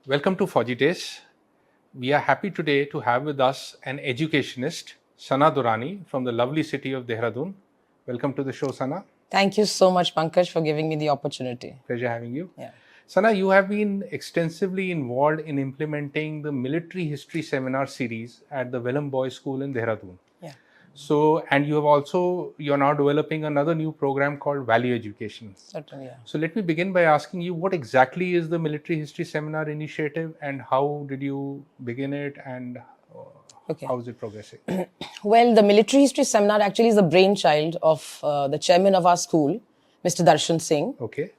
Welcome to Fauji Days. We are happy today to have with us an educationist, Sana Durrani, from the lovely city of Dehradun. Welcome to the show, Sana. Thank you so much, Pankaj, for giving me the opportunity. Pleasure having you. Yeah. Sana, you have been extensively involved in implementing the military history seminar series at the Welham Boys School in Dehradun. Yeah. So, and you're now developing another new program called Value Education. Certainly, yeah. So let me begin by asking you, what exactly is the Military History Seminar initiative and how did you begin it and how is it progressing? Well, the Military History Seminar actually is the brainchild of the chairman of our school, Mr. Darshan Singh, Okay.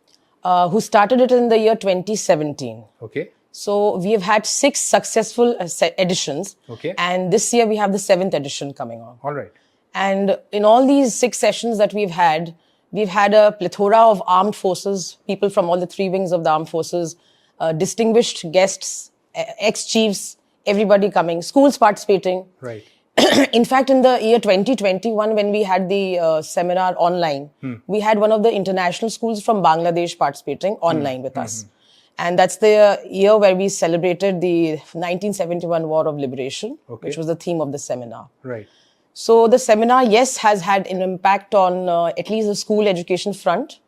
Who started it in the year 2017. Okay. So we have had 6 successful editions. Okay. And this year we have the 7th edition coming on. All right. And in all these 6 sessions that we've had a plethora of armed forces, people from all the 3 wings of the armed forces, distinguished guests, ex-chiefs, everybody coming, schools participating. Right. In fact, in the year 2021, when we had the seminar online, we had one of the international schools from Bangladesh participating online with us. And that's the year where we celebrated the 1971 War of Liberation, which was the theme of the seminar. Right. So the seminar, yes, has had an impact on at least the school education front,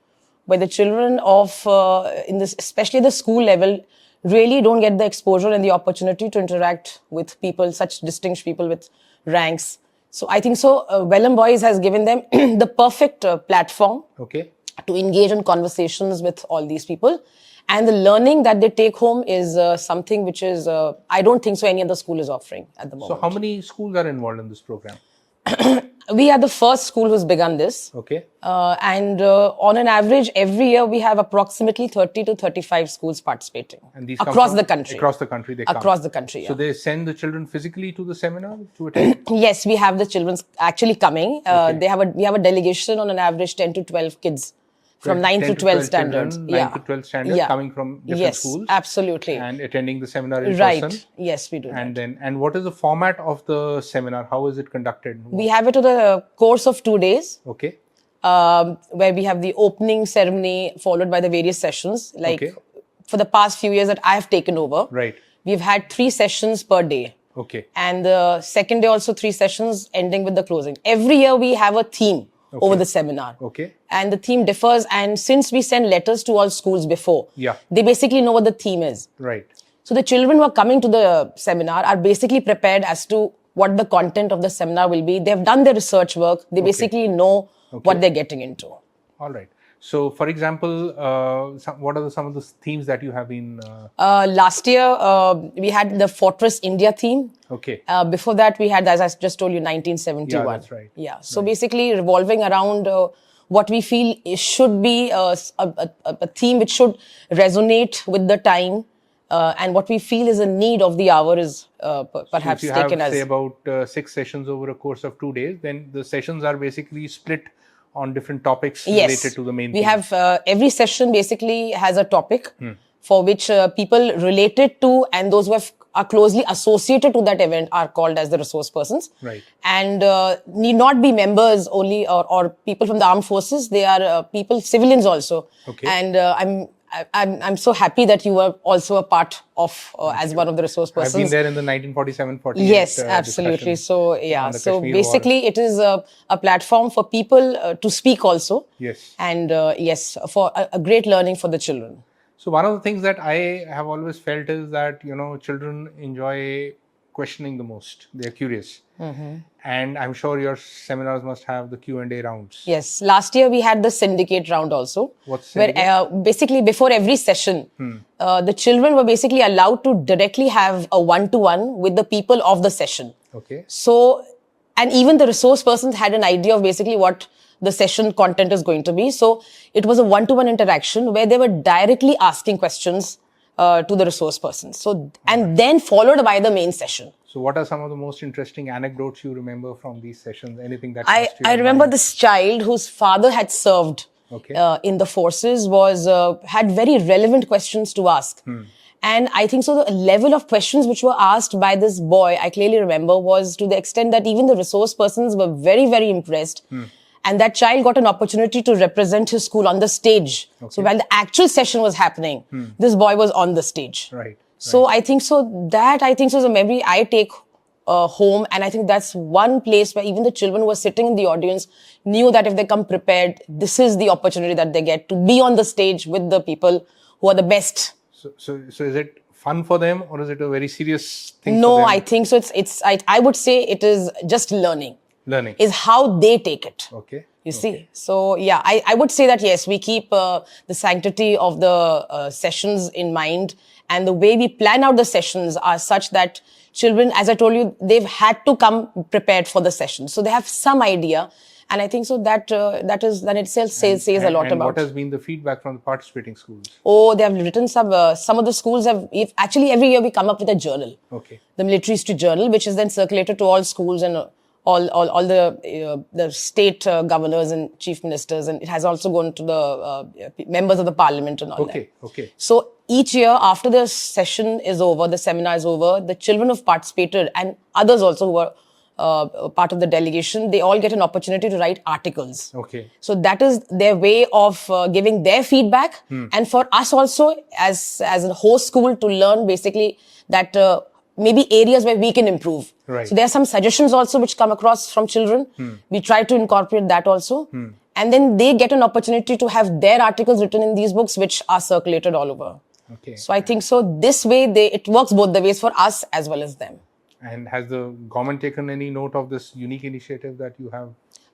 where the children of, especially the school level, really don't get the exposure and the opportunity to interact with people, such distinguished people with ranks. So I think Welham Boys has given them the perfect platform to engage in conversations with all these people. And the learning that they take home is something which is, I don't think so any other school is offering at the moment. So how many schools are involved in this program? We are the first school who's begun this. Okay. And on an average, every year we have approximately 30 to 35 schools participating. And these across the country. Across the country they come. Across the country, yeah. So they send the children physically to the seminar to attend? Yes, we have the children actually coming. We have a delegation on an average 10 to 12 kids. From 9 to 12 standards. 9 to 12 standards coming from different schools. Yes, absolutely. And attending the seminar in right. person. Yes, we do. And what is the format of the seminar? How is it conducted? We have it to the course of 2 days. Okay. Where we have the opening ceremony followed by the various sessions. For the past few years that I have taken over. Right. We've had 3 sessions per day. Okay. And the second day also 3 sessions ending with the closing. Every year we have a theme. Over the seminar. Okay. And the theme differs. And since we send letters to all schools before, they basically know what the theme is. Right. So the children who are coming to the seminar are basically prepared as to what the content of the seminar will be. They've done their research work. They basically know what they're getting into. All right. So, for example, what are some of the themes that you have been... Last year, we had the Fortress India theme. Okay. Before that, we had, as I just told you, 1971. Yeah, that's right. Yeah. So basically revolving around what we feel should be a theme which should resonate with the time. And what we feel is a need of the hour is perhaps so if you taken have, as... say, about 6 sessions over a course of 2 days, then the sessions are basically split on different topics related to the main theme. We have every session basically has a topic for which people related to and those who are closely associated to that event are called as the resource persons. Right. And need not be members only or people from the armed forces. They are people, civilians also. Okay. And I'm so happy that you were also a part of as one of the resource persons. I've been there in the 1947-48 Yes, absolutely. So Kashmir basically War. it is a platform for people to speak also. Yes. And for a great learning for the children. So one of the things that I have always felt is that, children enjoy questioning the most. They're curious. And I'm sure your seminars must have the Q&A rounds. Yes. Last year we had the syndicate round also. What's syndicate? Where basically before every session, the children were basically allowed to directly have a one-to-one with the people of the session. Okay. So, and even the resource persons had an idea of basically what the session content is going to be. So it was a one-to-one interaction where they were directly asking questions to the resource persons. So, and then followed by the main session. So what are some of the most interesting anecdotes you remember from these sessions? Anything that I remember this child whose father had served in the forces had very relevant questions to ask. And I think so the level of questions which were asked by this boy, I clearly remember, was to the extent that even the resource persons were very, very impressed. And that child got an opportunity to represent his school on the stage. So while the actual session was happening, this boy was on the stage. Right. So I think so is a memory I take home, and I think that's one place where even the children who were sitting in the audience knew that if they come prepared, this is the opportunity that they get to be on the stage with the people who are the best. So is it fun for them, or is it a very serious thing No, for them? I think so. I would say it is just learning. Learning. Is how they take it. Okay. You see, so yeah, I would say that yes, we keep the sanctity of the sessions in mind, and the way we plan out the sessions are such that children, as I told you, they've had to come prepared for the session, so they have some idea, and I think so that that itself says a lot and about. what has been the feedback from the participating schools? Oh, they have written some of the schools have actually every year we come up with a journal. Okay. The military history journal, which is then circulated to all schools and all the state governors and chief ministers, and it has also gone to the members of the parliament and all that. Okay. So each year after the session is over, the seminar is over, the children who've participated and others also who were part of the delegation, they all get an opportunity to write articles. Okay. So that is their way of giving their feedback, and for us also as a host school to learn basically that maybe areas where we can improve. Right. So there are some suggestions also which come across from children. We try to incorporate that also. And then they get an opportunity to have their articles written in these books which are circulated all over. Okay. So I think so this way it works both the ways for us as well as them. And has the government taken any note of this unique initiative that you have?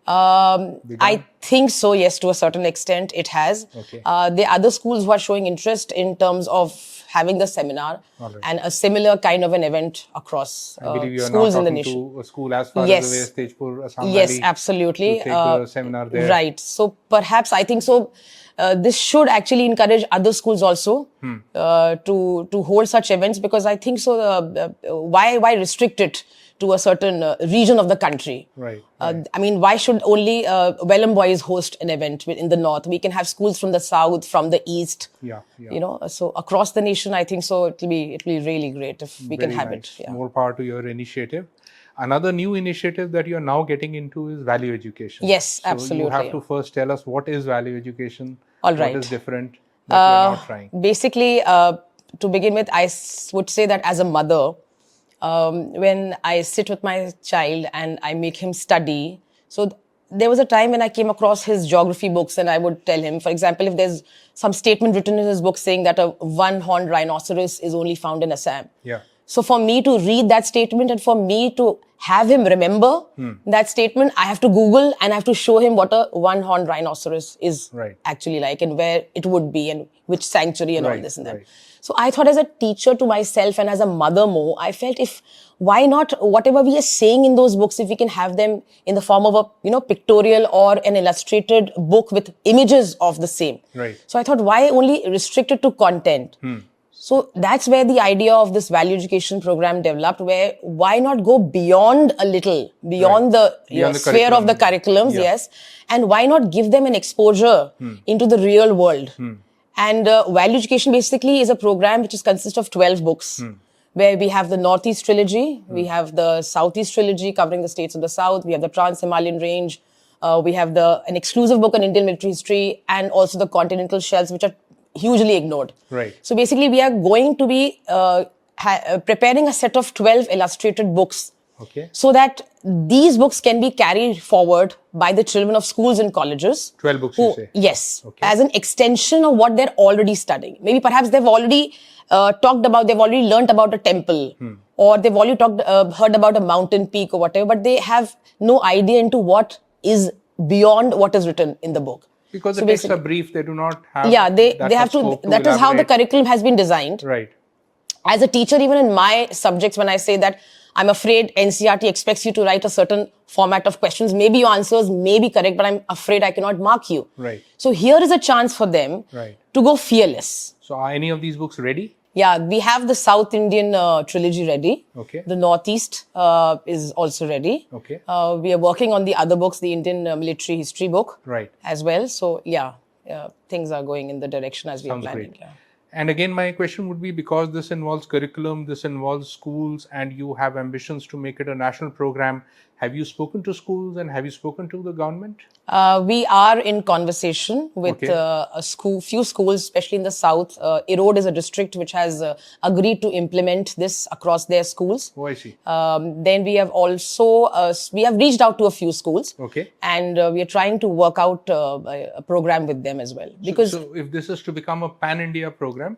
I think so, yes, to a certain extent it has. Okay. There are other schools who are showing interest in terms of having the seminar and a similar kind of an event across I believe you are schools now in the talking nation. to a school as far Yes. as the way Stagepur, Assam Yes, Valley, absolutely. to take the seminar there. Right. So perhaps I think so. This should actually encourage other schools also to hold such events, because I think so. Why restrict it to a certain region of the country? Right. I mean, why should only Welham Boys host an event in the north? We can have schools from the south, from the east. Yeah. You know, so across the nation, I think so. It'll be really great if we can have it. Yeah. More power to your initiative. Another new initiative that you are now getting into is value education. Yes, so absolutely. You have to first tell us what is value education. All right. What is different that you are not trying? Basically, to begin with, I would say that as a mother, when I sit with my child and I make him study, so there was a time when I came across his geography books and I would tell him, for example, if there's some statement written in his book saying that a one-horned rhinoceros is only found in Assam. Yeah. So for me to read that statement and for me to have him remember that statement, I have to Google and I have to show him what a one-horned rhinoceros is actually like and where it would be and which sanctuary and all this and that. So I thought as a teacher to myself and as a mother more, I felt why not whatever we are saying in those books, if we can have them in the form of a, pictorial or an illustrated book with images of the same. Right. So I thought why only restrict it to content? So that's where the idea of this value education program developed, where why not go beyond a little, beyond the sphere of the curriculums, yes, and why not give them an exposure into the real world? And value education basically is a program which consists of 12 books, where we have the Northeast Trilogy, we have the Southeast Trilogy covering the states of the South, we have the Trans-Himalayan Range, we have an exclusive book on Indian military history, and also the continental shelves, which are hugely ignored. Right. So basically, we are going to be preparing a set of 12 illustrated books. Okay. So that these books can be carried forward by the children of schools and colleges. 12 books, you say? Yes. Okay. As an extension of what they're already studying. Maybe perhaps they've already they've already learnt about a temple, or they've already heard about a mountain peak or whatever, but they have no idea into what is beyond what is written in the book. Because the texts are brief, they do not have. Yeah, they have to. That is how the curriculum has been designed. Right. As a teacher, even in my subjects, when I say that I'm afraid NCERT expects you to write a certain format of questions, maybe your answers may be correct, but I'm afraid I cannot mark you. Right. So here is a chance for them to go fearless. So are any of these books ready? Yeah, we have the South Indian trilogy ready. Okay. The Northeast is also ready. Okay. We are working on the other books, the Indian military history book as well. So yeah, things are going in the direction as we are planning. Great. Yeah. And again, my question would be, because this involves curriculum, this involves schools, and you have ambitions to make it a national program, Have you spoken to schools and have you spoken to the government? We are in conversation with few schools, especially in the south. Erode is a district which has agreed to implement this across their schools. Oh, I see. Then we have also we have reached out to a few schools. Okay. And we are trying to work out a program with them as well. Because so if this is to become a pan-India program,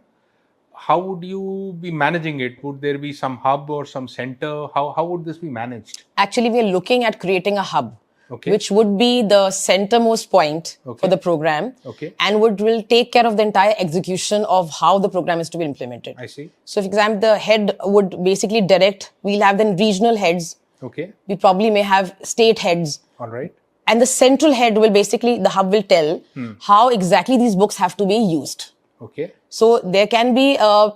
how would you be managing it? Would there be some hub or some center? How would this be managed? Actually, we are looking at creating a hub, Okay. which would be the centermost point for the program, Okay. and will take care of the entire execution of how the program is to be implemented. I see. So, for example, the head would basically direct. We'll have then regional heads. Okay. We probably may have state heads. All right. And the central head will basically, the hub will tell how exactly these books have to be used. Okay. So there can be a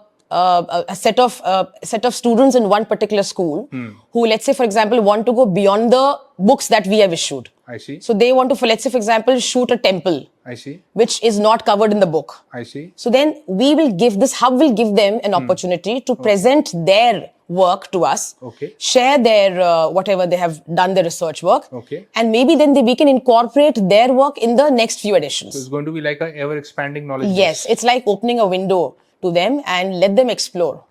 set of students in one particular school who, let's say, for example, want to go beyond the books that we have issued. I see. So they want to, let's say, for example, shoot a temple. I see. Which is not covered in the book. I see. So then this hub will give them an opportunity to present their work to us. Okay. Share their, whatever they have done, their research work. Okay. And maybe then we can incorporate their work in the next few editions. So it's going to be like a ever expanding knowledge base. Yes, it's like opening a window to them and let them explore.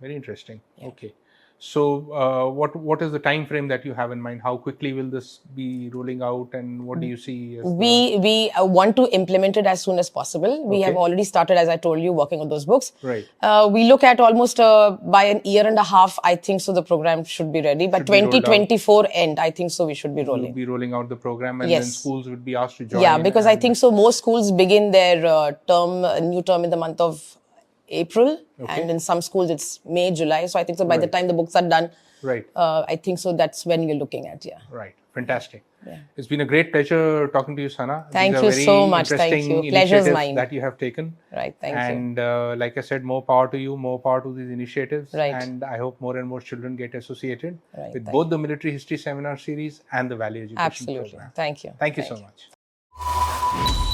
Very interesting. Yeah. Okay. So what is the time frame that you have in mind? How quickly will this be rolling out, and what do you see as we want to implement it as soon as possible. We have already started, as I told you, working on those books. Right. We look at almost by an year and a half, I think so the program should be ready. But 2024 end, I think so we should be rolling. We'll be rolling out the program, and Yes. then schools would be asked to join. Yeah, because I think so most schools begin their new term in the month of April, and in some schools it's May, July. So I think so by the time the books are done, right. I think so that's when you're looking at, Right. Fantastic. Yeah. It's been a great pleasure talking to you, Sana. Thank These you are very so much. Thank interesting you. Pleasure's initiatives mine. that you have taken. Right. Thank you. And like I said, more power to you, more power to these initiatives. Right. And I hope more and more children get associated with Thank both the military history seminar series and the value education Absolutely. program. Thank you. Thank you so much.